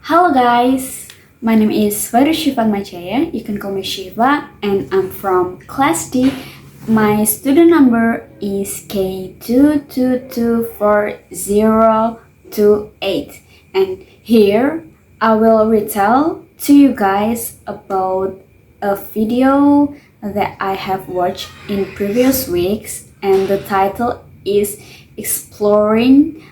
Hello guys, my name is Fairuz. You can call me Shiva, and I'm from Class D. My student number is K2224028, and here I will retell to you guys about a video that I have watched in previous weeks, and the title is Exploring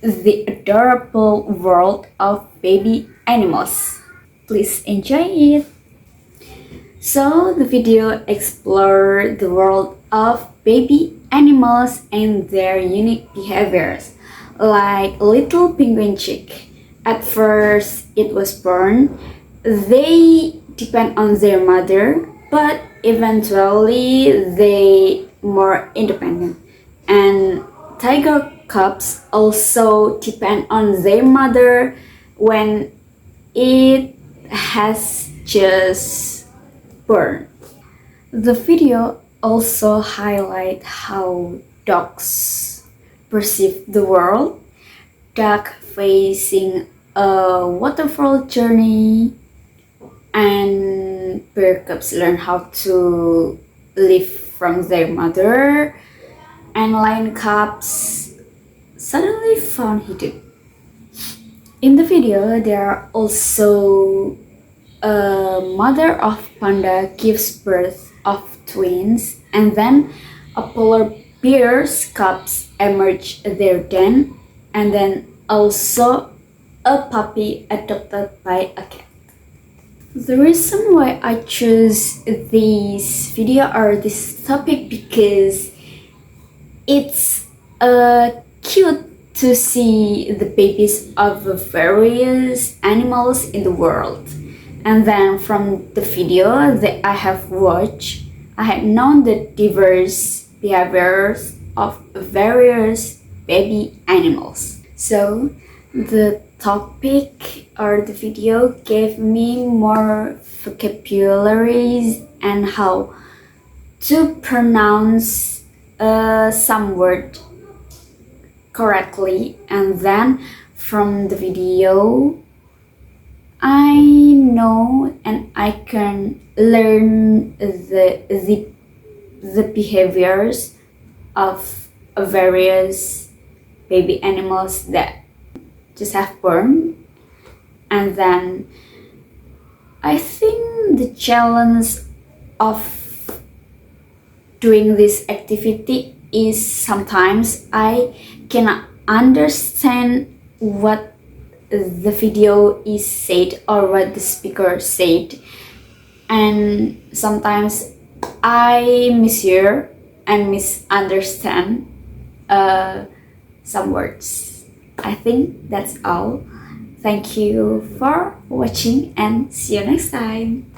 the Adorable World of Baby Animals. Please enjoy it. So the video explored the world of baby animals and their unique behaviors, like little penguin chick. At first it was born, they depend on their mother, but eventually they more independent. And tiger cubs also depend on their mother when it has just born. The video also highlight how dogs perceive the world. Dog facing a waterfall journey, and bear cubs learn how to live from their mother, and lion cubs suddenly found hidden. In the video, there are also a mother of panda gives birth of twins, and then a polar bear's cubs emerge their den, and then also a puppy adopted by a cat. The reason why I chose this video or this topic because it's cute to see the babies of the various animals in the world. And then from the video that I have watched, I had known the diverse behaviors of various baby animals. So the topic or the video gave me more vocabularies and how to pronounce some word correctly. And then from the video I know and I can learn the behaviors of various baby animals that just have born. And then I think the challenge of doing this activity is sometimes I cannot understand what the video is said or what the speaker said, and sometimes I mishear and misunderstand some words. I think that's all. Thank you for watching and see you next time.